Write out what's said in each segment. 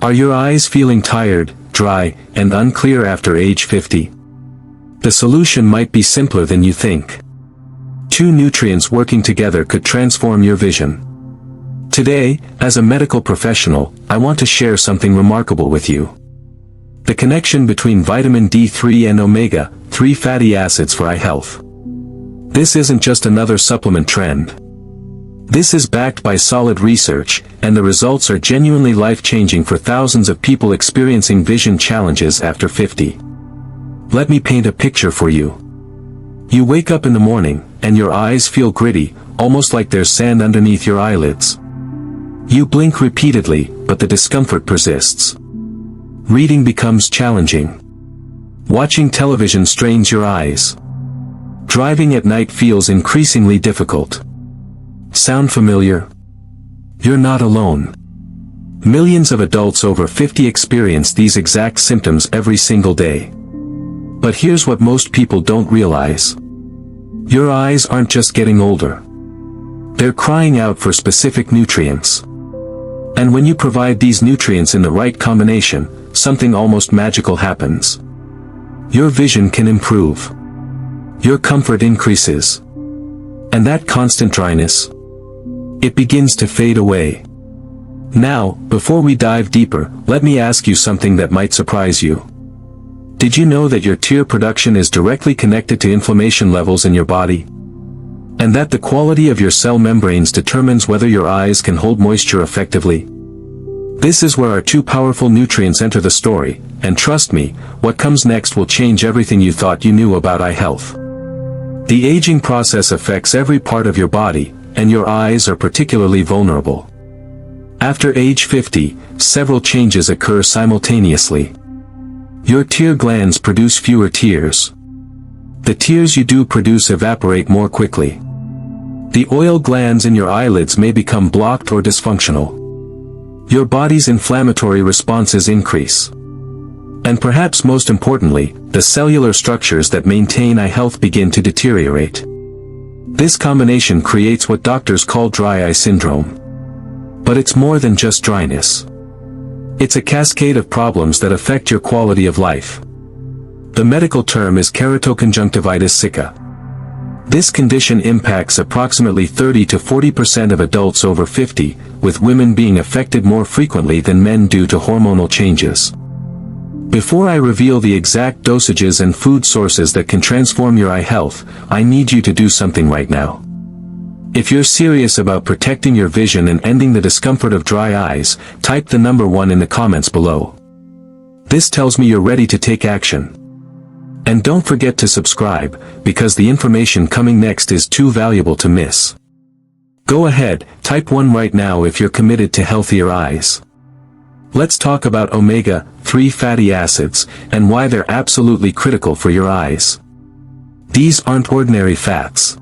Are your eyes feeling tired, dry, and unclear after age 50? The solution might be simpler than you think. 2 nutrients working together could transform your vision. Today, as a medical professional, I want to share something remarkable with you. The connection between vitamin D3 and omega-3 fatty acids for eye health. This isn't just another supplement trend. This is backed by solid research, and the results are genuinely life-changing for thousands of people experiencing vision challenges after 50. Let me paint a picture for you. You wake up in the morning, and your eyes feel gritty, almost like there's sand underneath your eyelids. You blink repeatedly, but the discomfort persists. Reading becomes challenging. Watching television strains your eyes. Driving at night feels increasingly difficult. Sound familiar? You're not alone. Millions of adults over 50 experience these exact symptoms every single day. But here's what most people don't realize. Your eyes aren't just getting older. They're crying out for specific nutrients. And when you provide these nutrients in the right combination, something almost magical happens. Your vision can improve. Your comfort increases. And that constant dryness, it begins to fade away. Now, before we dive deeper, let me ask you something that might surprise you. Did you know that your tear production is directly connected to inflammation levels in your body? And that the quality of your cell membranes determines whether your eyes can hold moisture effectively? This is where our 2 powerful nutrients enter the story, and trust me, what comes next will change everything you thought you knew about eye health. The aging process affects every part of your body, and your eyes are particularly vulnerable. After age 50, several changes occur simultaneously. Your tear glands produce fewer tears. The tears you do produce evaporate more quickly. The oil glands in your eyelids may become blocked or dysfunctional. Your body's inflammatory responses increase. And perhaps most importantly, the cellular structures that maintain eye health begin to deteriorate. This combination creates what doctors call dry eye syndrome. But it's more than just dryness. It's a cascade of problems that affect your quality of life. The medical term is keratoconjunctivitis sicca. This condition impacts approximately 30 to 40% of adults over 50, with women being affected more frequently than men due to hormonal changes. Before I reveal the exact dosages and food sources that can transform your eye health, I need you to do something right now. If you're serious about protecting your vision and ending the discomfort of dry eyes, type the number 1 in the comments below. This tells me you're ready to take action. And don't forget to subscribe, because the information coming next is too valuable to miss. Go ahead, type 1 right now if you're committed to healthier eyes. Let's talk about omega-3 fatty acids, and why they're absolutely critical for your eyes. These aren't ordinary fats.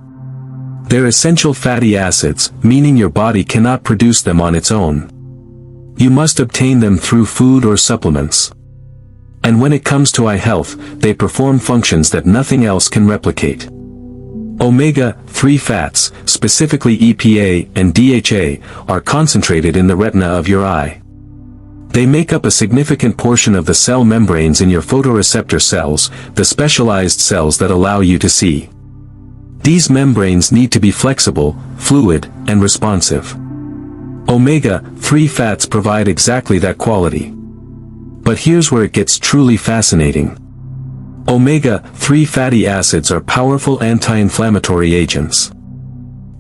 They're essential fatty acids, meaning your body cannot produce them on its own. You must obtain them through food or supplements. And when it comes to eye health, they perform functions that nothing else can replicate. Omega-3 fats, specifically EPA and DHA, are concentrated in the retina of your eye. They make up a significant portion of the cell membranes in your photoreceptor cells, the specialized cells that allow you to see. These membranes need to be flexible, fluid, and responsive. Omega-3 fats provide exactly that quality. But here's where it gets truly fascinating. Omega-3 fatty acids are powerful anti-inflammatory agents.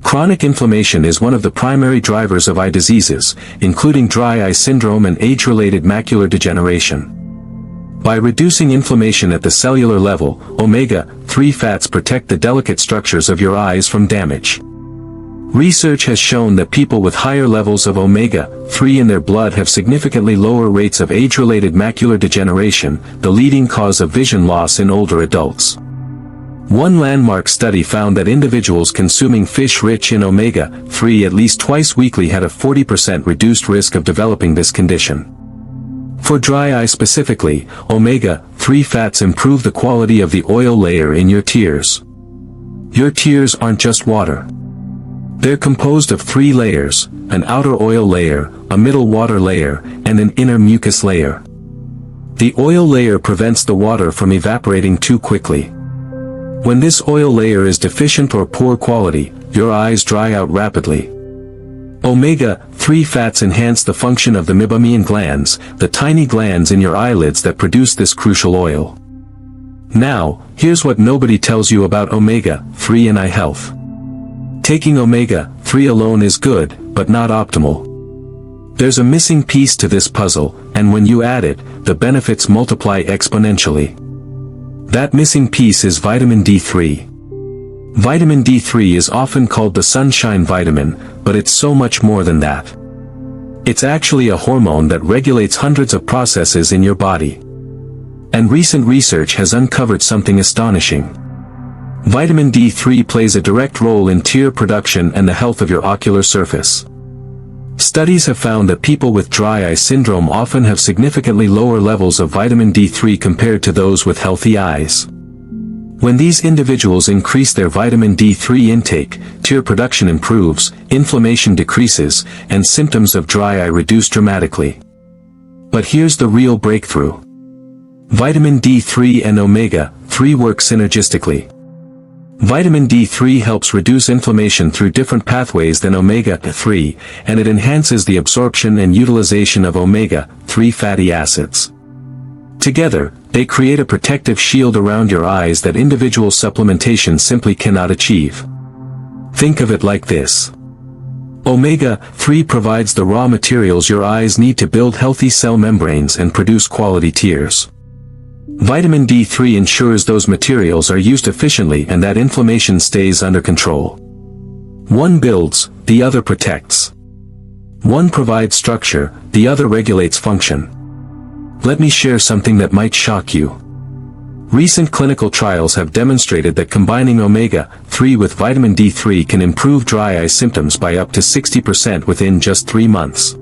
Chronic inflammation is one of the primary drivers of eye diseases, including dry eye syndrome and age-related macular degeneration. By reducing inflammation at the cellular level, omega-3 fats protect the delicate structures of your eyes from damage. Research has shown that people with higher levels of omega-3 in their blood have significantly lower rates of age-related macular degeneration, the leading cause of vision loss in older adults. One landmark study found that individuals consuming fish rich in omega-3 at least twice weekly had a 40% reduced risk of developing this condition. For dry eye specifically, omega-3 fats improve the quality of the oil layer in your tears. Your tears aren't just water. They're composed of 3 layers: an outer oil layer, a middle water layer, and an inner mucus layer. The oil layer prevents the water from evaporating too quickly. When this oil layer is deficient or poor quality, your eyes dry out rapidly. Omega-3 fats enhance the function of the meibomian glands, the tiny glands in your eyelids that produce this crucial oil. Now, here's what nobody tells you about omega-3 in eye health. Taking omega-3 alone is good, but not optimal. There's a missing piece to this puzzle, and when you add it, the benefits multiply exponentially. That missing piece is vitamin D3. Vitamin D3 is often called the sunshine vitamin, but it's so much more than that. It's actually a hormone that regulates hundreds of processes in your body. And recent research has uncovered something astonishing. Vitamin D3 plays a direct role in tear production and the health of your ocular surface. Studies have found that people with dry eye syndrome often have significantly lower levels of vitamin D3 compared to those with healthy eyes. When these individuals increase their vitamin D3 intake, tear production improves, inflammation decreases, and symptoms of dry eye reduce dramatically. But here's the real breakthrough. Vitamin D3 and omega-3 work synergistically. Vitamin D3 helps reduce inflammation through different pathways than omega-3, and it enhances the absorption and utilization of omega-3 fatty acids. Together, they create a protective shield around your eyes that individual supplementation simply cannot achieve. Think of it like this. Omega-3 provides the raw materials your eyes need to build healthy cell membranes and produce quality tears. Vitamin D3 ensures those materials are used efficiently and that inflammation stays under control. One builds, the other protects. One provides structure, the other regulates function. Let me share something that might shock you. Recent clinical trials have demonstrated that combining omega-3 with vitamin D3 can improve dry eye symptoms by up to 60% within just 3 months.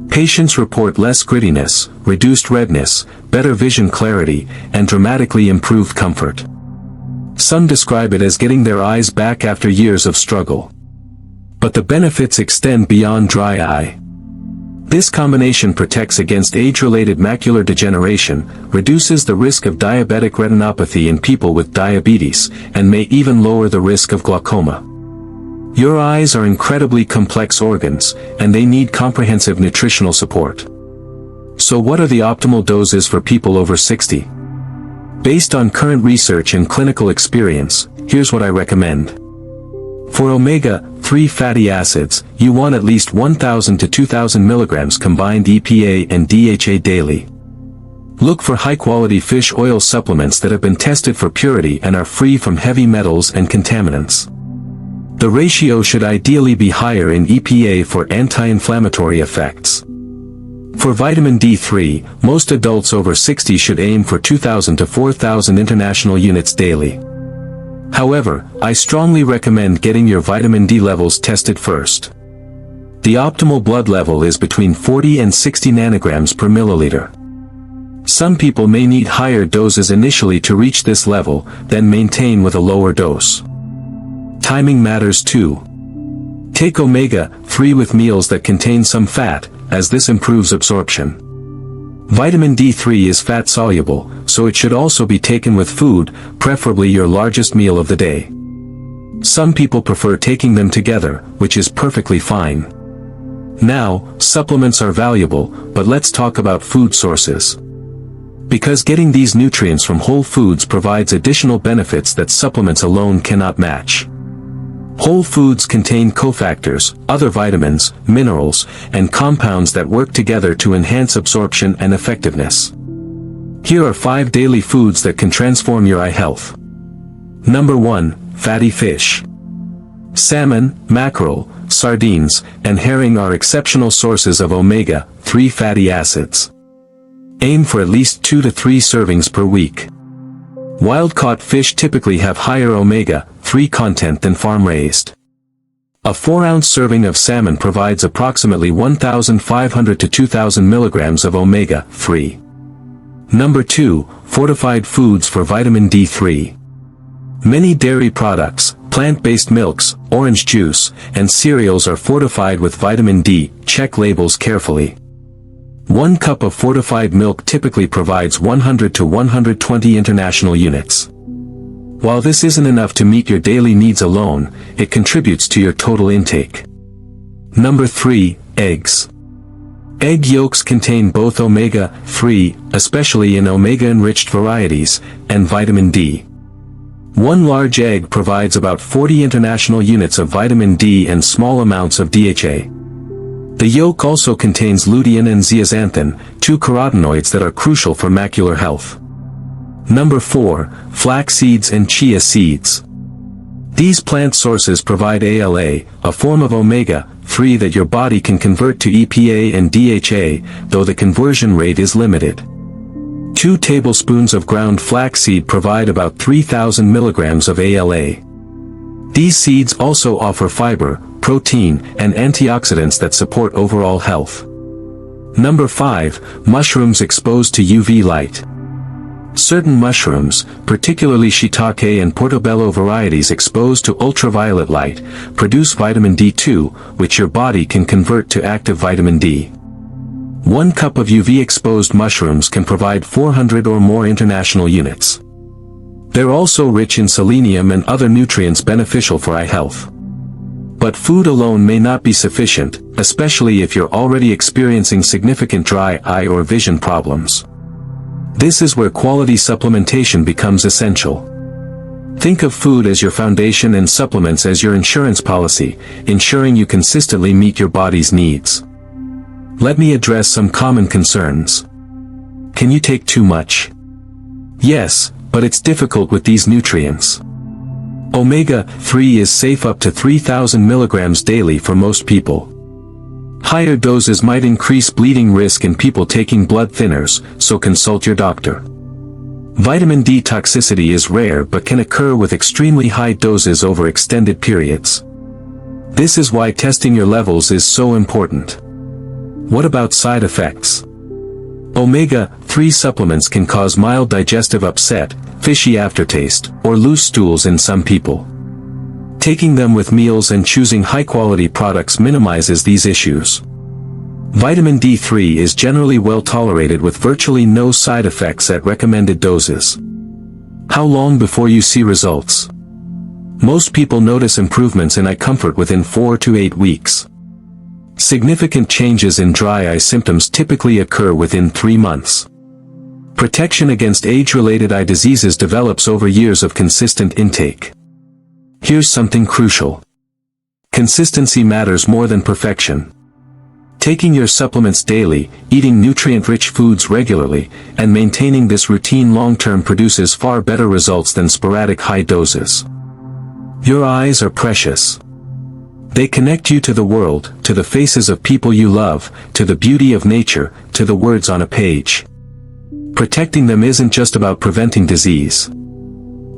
Patients report less grittiness, reduced redness, better vision clarity, and dramatically improved comfort. Some describe it as getting their eyes back after years of struggle. But the benefits extend beyond dry eye. This combination protects against age-related macular degeneration, reduces the risk of diabetic retinopathy in people with diabetes, and may even lower the risk of glaucoma. Your eyes are incredibly complex organs, and they need comprehensive nutritional support. So what are the optimal doses for people over 60? Based on current research and clinical experience, here's what I recommend. For omega-3 fatty acids, you want at least 1,000 to 2,000 milligrams combined EPA and DHA daily. Look for high-quality fish oil supplements that have been tested for purity and are free from heavy metals and contaminants. The ratio should ideally be higher in EPA for anti-inflammatory effects. For vitamin D3, most adults over 60 should aim for 2,000 to 4,000 international units daily. However, I strongly recommend getting your vitamin D levels tested first. The optimal blood level is between 40 and 60 nanograms per milliliter. Some people may need higher doses initially to reach this level, then maintain with a lower dose. Timing matters too. Take omega-3 with meals that contain some fat, as this improves absorption. Vitamin D3 is fat-soluble, so it should also be taken with food, preferably your largest meal of the day. Some people prefer taking them together, which is perfectly fine. Now, supplements are valuable, but let's talk about food sources. Because getting these nutrients from whole foods provides additional benefits that supplements alone cannot match. Whole foods contain cofactors, other vitamins, minerals, and compounds that work together to enhance absorption and effectiveness. Here are 5 daily foods that can transform your eye health. Number 1, fatty fish. Salmon, mackerel, sardines, and herring are exceptional sources of omega-3 fatty acids. Aim for at least 2 to 3 servings per week. Wild-caught fish typically have higher omega-3 content than farm-raised. A 4-ounce serving of salmon provides approximately 1,500 to 2,000 milligrams of omega-3. Number 2, fortified foods for vitamin D3. Many dairy products, Plant-based milks, orange juice, and cereals are fortified with vitamin D. Check labels carefully. 1 cup of fortified milk typically provides 100 to 120 international units. While this isn't enough to meet your daily needs alone, it contributes to your total intake. Number 3, eggs. Egg yolks contain both omega-3, especially in omega-enriched varieties, and vitamin D. 1 large egg provides about 40 international units of vitamin D and small amounts of DHA. The yolk also contains lutein and zeaxanthin, 2 carotenoids that are crucial for macular health. Number 4, flax seeds and chia seeds. These plant sources provide ALA, a form of omega-3 that your body can convert to EPA and DHA, though the conversion rate is limited. 2 tablespoons of ground flaxseed provide about 3,000 milligrams of ALA. These seeds also offer fiber, protein, and antioxidants that support overall health. Number 5, mushrooms exposed to UV light. Certain mushrooms, particularly shiitake and portobello varieties exposed to ultraviolet light, produce vitamin D2, which your body can convert to active vitamin D. 1 cup of UV-exposed mushrooms can provide 400 or more international units. They're also rich in selenium and other nutrients beneficial for eye health. But food alone may not be sufficient, especially if you're already experiencing significant dry eye or vision problems. This is where quality supplementation becomes essential. Think of food as your foundation and supplements as your insurance policy, ensuring you consistently meet your body's needs. Let me address some common concerns. Can you take too much? Yes, but it's difficult with these nutrients. Omega-3 is safe up to 3,000 milligrams daily for most people. Higher doses might increase bleeding risk in people taking blood thinners, so consult your doctor. Vitamin D toxicity is rare but can occur with extremely high doses over extended periods. This is why testing your levels is so important. What about side effects? Omega-3 supplements can cause mild digestive upset, fishy aftertaste, or loose stools in some people. Taking them with meals and choosing high-quality products minimizes these issues. Vitamin D3 is generally well tolerated with virtually no side effects at recommended doses. How long before you see results? Most people notice improvements in eye comfort within 4 to 8 weeks. Significant changes in dry eye symptoms typically occur within 3 months. Protection against age-related eye diseases develops over years of consistent intake. Here's something crucial. Consistency matters more than perfection. Taking your supplements daily, eating nutrient-rich foods regularly, and maintaining this routine long-term produces far better results than sporadic high doses. Your eyes are precious. They connect you to the world, to the faces of people you love, to the beauty of nature, to the words on a page. Protecting them isn't just about preventing disease.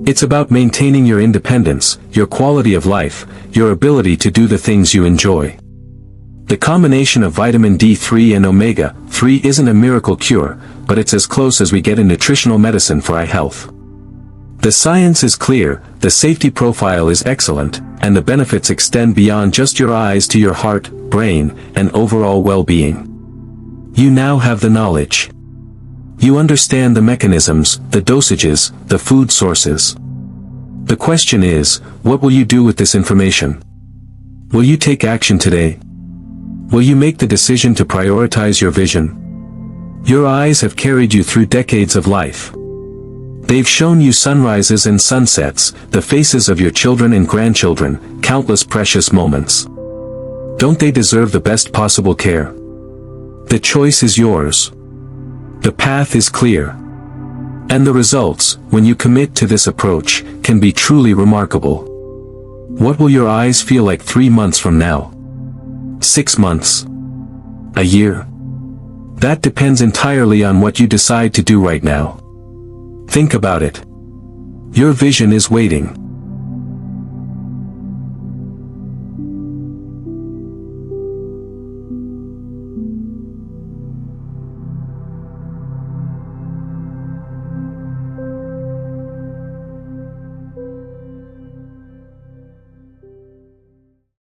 It's about maintaining your independence, your quality of life, your ability to do the things you enjoy. The combination of vitamin D3 and omega-3 isn't a miracle cure, but it's as close as we get in nutritional medicine for eye health. The science is clear, the safety profile is excellent, and the benefits extend beyond just your eyes to your heart, brain, and overall well-being. You now have the knowledge. You understand the mechanisms, the dosages, the food sources. The question is, what will you do with this information? Will you take action today? Will you make the decision to prioritize your vision? Your eyes have carried you through decades of life. They've shown you sunrises and sunsets, the faces of your children and grandchildren, countless precious moments. Don't they deserve the best possible care? The choice is yours. The path is clear. And the results, when you commit to this approach, can be truly remarkable. What will your eyes feel like 3 months from now? 6 months? A year? That depends entirely on what you decide to do right now. Think about it. Your vision is waiting.